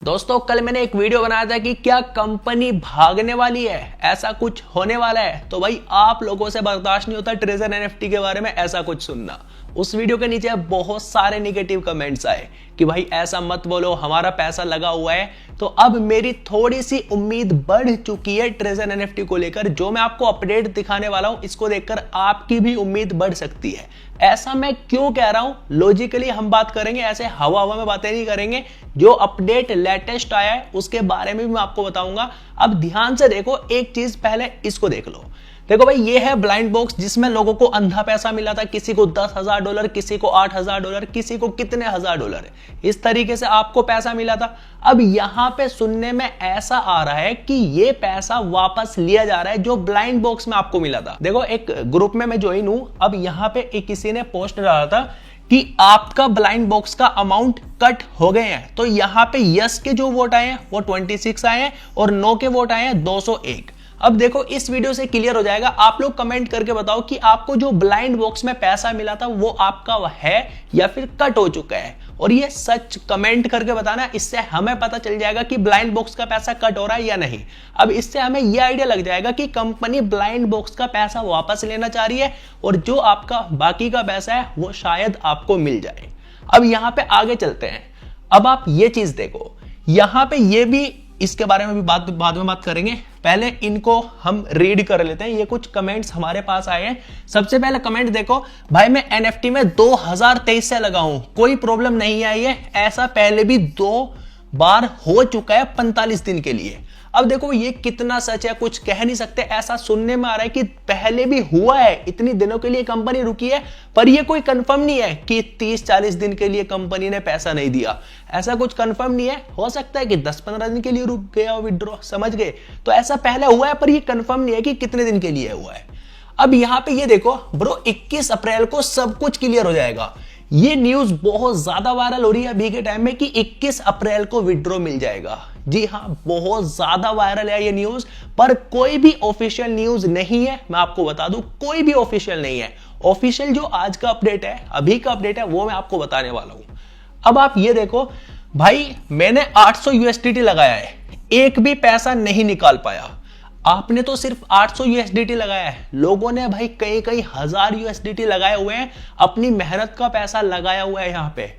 दोस्तों कल मैंने एक वीडियो बनाया था कि क्या कंपनी भागने वाली है, ऐसा कुछ होने वाला है। तो भाई आप लोगों से बर्दाश्त नहीं होता ट्रेजर एनएफटी के बारे में ऐसा कुछ सुनना। उस वीडियो के नीचे बहुत सारे निगेटिव कमेंट्स आए कि भाई ऐसा मत बोलो, हमारा पैसा लगा हुआ है। तो अब मेरी थोड़ी सी उम्मीद बढ़ चुकी है ट्रेजर एनएफटी को लेकर। जो मैं आपको अपडेट दिखाने वाला हूं इसको देखकर आपकी भी उम्मीद बढ़ सकती है। ऐसा मैं क्यों कह रहा हूं, लॉजिकली हम बात करेंगे, ऐसे हवा हवा में बातें नहीं करेंगे। जो अपडेट लेटेस्ट आया है उसके बारे में भी मैं आपको बताऊंगा। अब ध्यान से देखो, एक चीज पहले इसको देख लो। देखो भाई, ये है ब्लाइंड बॉक्स जिसमें लोगों को अंधा पैसा मिला था। किसी को $10,000, किसी को $8,000, किसी को कितने $1,000, इस तरीके से आपको पैसा मिला था। अब यहां पे सुनने में ऐसा आ रहा है कि ये पैसा वापस लिया जा रहा है जो ब्लाइंड बॉक्स में आपको मिला था। देखो, एक ग्रुप में मैं ज्वाइन हूं। अब यहां पे एक किसी ने पोस्ट डाला था कि आपका ब्लाइंड बॉक्स का अमाउंट कट हो गए हैं। तो यहां पे यस के जो वोट आए हैं वो 26 आए हैं और नो के वोट आए हैं 201। अब देखो, इस वीडियो से क्लियर हो जाएगा। आप लोग कमेंट करके बताओ कि आपको जो ब्लाइंड बॉक्स में पैसा मिला था वो आपका है या फिर कट हो चुका है। और ये सच कमेंट करके बताना, इससे हमें पता चल जाएगा कि ब्लाइंड बॉक्स का पैसा कट हो रहा है या नहीं। अब इससे हमें यह आइडिया लग जाएगा कि कंपनी ब्लाइंड बॉक्स का पैसा वापस लेना चाह रही है और जो आपका बाकी का पैसा है वो शायद आपको मिल जाए। अब यहां पे आगे चलते हैं। अब आप ये चीज देखो, यहां पे ये भी, इसके बारे में भी बाद में बात करेंगे। पहले इनको हम रीड कर लेते हैं। ये कुछ कमेंट्स हमारे पास आए हैं। सबसे पहले कमेंट देखो, भाई मैं एनएफटी में 2023 से लगा हूं, कोई प्रॉब्लम नहीं आई है। ऐसा पहले भी 2 बार हो चुका है 45 दिन के लिए। अब देखो ये कितना सच है, कुछ कह नहीं सकते। ऐसा सुनने में आ रहा है कि पहले भी हुआ है, इतनी दिनों के लिए कंपनी रुकी है, पर ये कोई कंफर्म नहीं है कि 30-40 दिन के लिए कंपनी ने पैसा नहीं दिया। ऐसा कुछ कंफर्म नहीं है। हो सकता है कि 10-15 दिन के लिए रुक गया विड्रॉ, समझ गए। तो ऐसा पहले हुआ है, पर ये कंफर्म नहीं है कि कितने दिन के लिए हुआ है। अब यहां पे ये देखो ब्रो, 21 अप्रैल को सब कुछ क्लियर हो जाएगा। ये न्यूज बहुत ज्यादा वायरल हो रही है अभी के टाइम में कि 21 अप्रैल को विड्रॉ मिल जाएगा। जी हां, बहुत ज्यादा वायरल है ये न्यूज, पर कोई भी ऑफिशियल न्यूज नहीं है। मैं आपको बता दूं, कोई भी ऑफिशियल नहीं है। ऑफिशियल जो आज का अपडेट है, अभी का अपडेट है, वो मैं आपको बताने वाला हूं। अब आप ये देखो भाई, मैंने 800 यूएसडीटी लगाया है, एक भी पैसा नहीं निकाल पाया। आपने तो सिर्फ 800 यूएसडीटी लगाया है, लोगों ने भाई कई कई हजार यूएसडीटी लगाए हुए हैं, अपनी मेहनत का पैसा लगाया हुआ है यहां पे।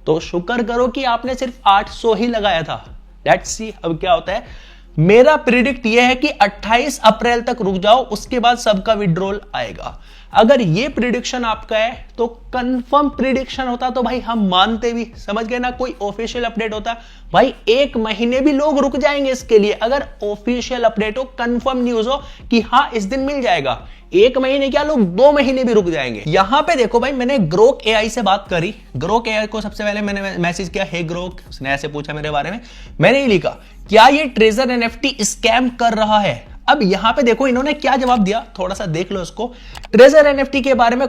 तो शुक्र करो कि आपने सिर्फ 800 ही लगाया था। लेट्स सी अब क्या होता है। मेरा प्रिडिक्ट यह है कि 28 अप्रैल तक रुक जाओ, उसके बाद सबका विड्रॉल आएगा। अगर ये प्रिडिक्शन आपका है तो कंफर्म प्रिडिक्शन होता तो भाई हम मानते भी, समझ गए ना। कोई ऑफिशियल अपडेट होता भाई 1 महीने भी लोग रुक जाएंगे इसके लिए। अगर ऑफिशियल अपडेट हो, कंफर्म न्यूज हो कि हाँ इस दिन मिल जाएगा, 1 महीने क्या, लोग 2 महीने भी रुक जाएंगे। यहां पे देखो भाई, मैंने ग्रोक एआई से बात करी। ग्रोक एआई को सबसे पहले मैंने मैसेज किया, हे ग्रोक, उसने ऐसे पूछा मेरे बारे में। मैंने ही लिखा, क्या ये ट्रेजर एनएफटी स्कैम कर रहा है? अब यहां पे देखो इन्होंने क्या जवाब दिया, थोड़ा सा देख लो इसको। ट्रेजर एनएफटी के बारे में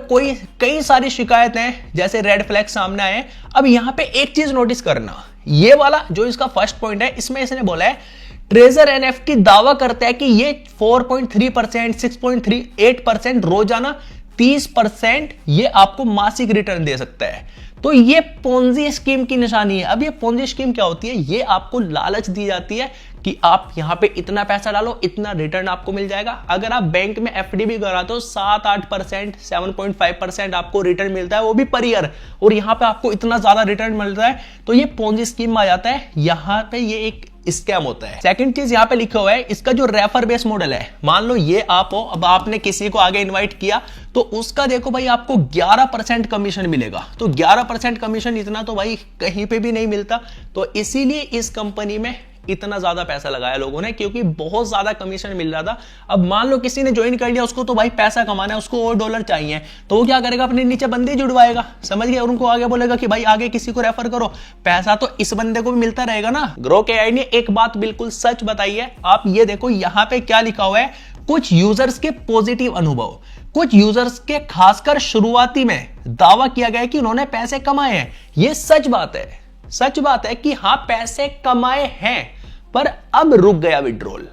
कई सारी शिकायतें, जैसे रेड फ्लैग सामने आए। अब यहां पे एक चीज नोटिस करना, ये वाला जो इसका फर्स्ट पॉइंट है, इसमें इसने बोला है ट्रेजर एनएफटी दावा करता है कि ये 4.3%, 6.38% रोजाना, 30% ये आपको मासिक रिटर्न दे सकता है। तो ये पोंजी स्कीम की निशानी है। अब ये पोंजी स्कीम क्या होती है? ये आपको लालच दी जाती है कि आप यहां पे इतना पैसा डालो, इतना रिटर्न आपको मिल जाएगा। अगर आप बैंक में एफडी भी कराते हो, 7-8%, 7.5% आपको रिटर्न मिलता है, वो भी पर ईयर। और यहां पे आपको इतना ज्यादा रिटर्न मिलता है, तो ये पोंजी स्कीम में आ जाता है। यहां पे ये एक स्कैम होता है। सेकंड चीज यहां पे लिखा हुआ है, इसका जो रेफर बेस मॉडल है, मान लो ये आप हो, अब आपने किसी को आगे इनवाइट किया, तो उसका देखो भाई आपको 11% कमीशन मिलेगा। तो 11% कमीशन, इतना तो भाई कहीं पे भी नहीं मिलता। तो इसीलिए इस कंपनी में इतना ज्यादा पैसा लगाया लोगों ने, क्योंकि बहुत ज्यादा कमीशन मिल रहा था। अब मान लो किसी ने ज्वाइन कर लिया, उसको तो भाई पैसा कमाना है, उसको और डॉलर चाहिए, तो वो क्या करेगा, अपने नीचे बंदे जुड़वाएगा, समझ गए, और उनको आगे बोलेगा कि भाई आगे किसी को रेफर करो, पैसा तो इस बंदे को भी मिलता रहेगा ना। ग्रोक एआई ने एक बात बिल्कुल सच बताई है। आप ये देखो यहां पे क्या लिखा हुआ है, कुछ यूजर्स के पॉजिटिव अनुभव। कुछ यूजर्स के खासकर शुरुआती में दावा किया गया कि उन्होंने पैसे कमाए हैं। ये सच बात है, सच बात है कि हां पैसे कमाए हैं, पर अब रुक गया विड्रॉल।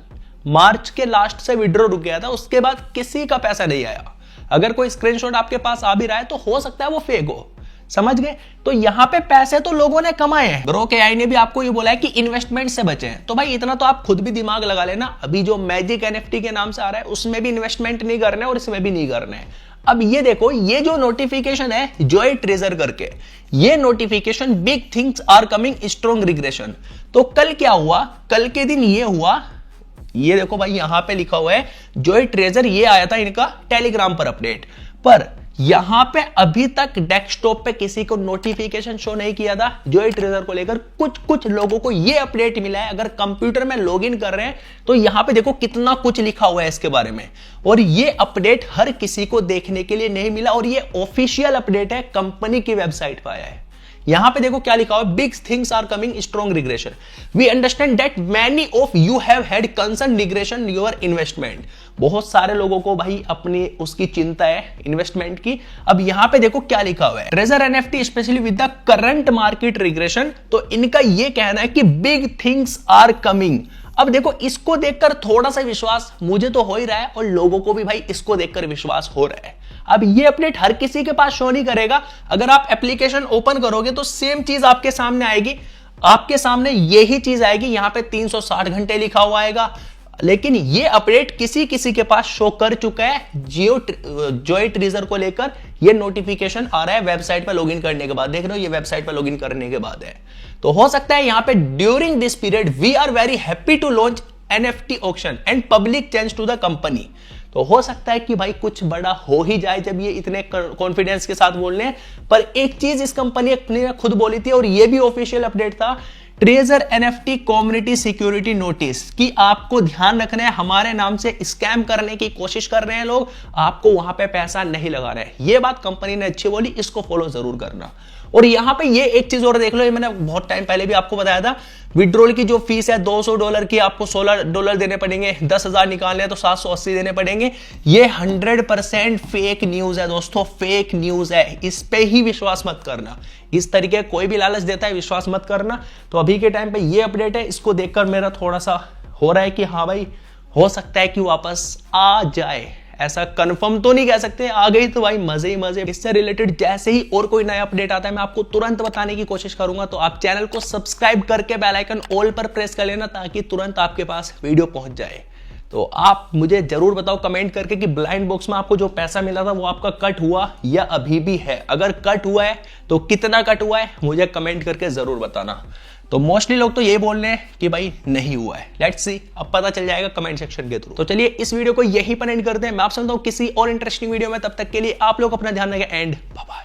मार्च के लास्ट से विड्रॉ रुक गया था, उसके बाद किसी का पैसा नहीं आया। अगर कोई स्क्रीनशॉट आपके पास आ भी रहा है तो हो सकता है वो फेक हो, समझ गए? तो यहाँ पे पैसे तो लोगों ने कमाए हैं। ग्रोक एआई ने भी आपको ये बोला है कि इन्वेस्टमेंट से बचें। तो भाई इतना तो आप खुद भी दिमाग लगा लेना। अभी जो मैजिक एनएफटी के नाम से आ रहा है उसमें भी इन्वेस्टमेंट नहीं करना है और इसमें भी नहीं करना है। अब ये देखो, ये जो नोटिफिकेशन है जॉय ट्रेजर करके, ये notification big things are coming strong regression. तो कल क्या हुआ? कल के दिन ये हुआ, ये देखो भाई यहां पे लिखा हुआ है जॉय ट्रेजर, ये आया था इनका टेलीग्राम पर अपडेट, पर यहां पे अभी तक डेस्कटॉप पे किसी को नोटिफिकेशन शो नहीं किया था जॉय ट्रेजर को लेकर। कुछ लोगों को ये अपडेट मिला है। अगर कंप्यूटर में लॉगिन कर रहे हैं तो यहां पे देखो कितना कुछ लिखा हुआ है इसके बारे में, और ये अपडेट हर किसी को देखने के लिए नहीं मिला, और ये ऑफिशियल अपडेट है, कंपनी की वेबसाइट पर आया है। यहां पे देखो क्या लिखा हुआ है, big things are coming strong regression, we understand that many of you have had concern regression your investment. बहुत सारे लोगों को भाई अपनी उसकी चिंता है इन्वेस्टमेंट की। अब यहां पे देखो क्या लिखा हुआ है, treasure NFT specially with the current market regression. तो इनका यह कहना है कि बिग थिंग्स आर कमिंग। अब देखो इसको देखकर थोड़ा सा विश्वास मुझे तो हो ही रहा है और लोगों को भी भाई इसको देखकर विश्वास हो रहा है। अब ये अपडेट हर किसी के पास शो नहीं करेगा। अगर आप एप्लीकेशन ओपन करोगे तो सेम चीज आपके सामने आएगी, आपके सामने यही चीज आएगी, यहां पे 360 घंटे लिखा हुआ आएगा। लेकिन ये अपडेट किसी किसी के पास शो कर चुका है। जॉय ट्रेजर को लेकर ये नोटिफिकेशन आ रहा है वेबसाइट पर लॉगिन करने के बाद। देख रहे हो ये वेबसाइट पर लॉगिन करने के बाद है। तो हो सकता है यहां पे during this period we are very happy to launch NFT auction and public change to the company. तो हो सकता है कि भाई कुछ बड़ा हो ही जाए जब ये इतने कॉन्फिडेंस के साथ बोल रहे हैं। पर एक चीज इस कंपनी ने खुद बोली थी और ये भी ऑफिशियल अपडेट था, treasure NFT community security notice, कि आपको ध्यान रखना है हमारे नाम से स्कैम करने की कोशिश कर रहे हैं लोग, आपको वहां पे पैसा नहीं लगा रहे हैं। ये बात कंपनी ने अच्छी बोली, इसको फॉलो जरूर करना। और यहां पे ये एक चीज और देख लो, ये मैंने बहुत टाइम पहले भी आपको बताया था, विड्रॉल की जो फीस है $200 की आपको $16 देने पड़ेंगे, 10,000 निकालने हैं तो 780 देने पड़ेंगे। ये 100% फेक न्यूज है दोस्तों, फेक न्यूज है, इस पे ही विश्वास मत करना। इस तरीके कोई भी लालच देता है विश्वास मत करना। तो अभी के टाइम पे ये अपडेट है, इसको देखकर मेरा थोड़ा सा हो रहा है कि हाँ भाई हो सकता है कि वापस आ जाए। ऐसा कंफर्म तो नहीं कह सकते, आ गई तो भाई मजे ही मजे। इससे रिलेटेड जैसे ही और कोई नया अपडेट आता है मैं आपको तुरंत बताने की कोशिश करूंगा। तो आप चैनल को सब्सक्राइब करके बेल आइकन ऑल पर प्रेस कर लेना ताकि तुरंत आपके पास वीडियो पहुंच जाए। तो आप मुझे जरूर बताओ कमेंट करके कि ब्लाइंड बॉक्स में आपको जो पैसा मिला था वो आपका कट हुआ या अभी भी है। अगर कट हुआ है तो कितना कट हुआ है मुझे कमेंट करके जरूर बताना। तो मोस्टली लोग तो ये बोल रहे हैं कि भाई नहीं हुआ है। लेट्स सी, अब पता चल जाएगा कमेंट सेक्शन के थ्रू। तो चलिए इस वीडियो को यहीं पर एंड करते हैं। मैं आपसे मिलता हूं किसी और इंटरेस्टिंग वीडियो में। तब तक के लिए आप लोग अपना ध्यान रखें एंड बाय बाय।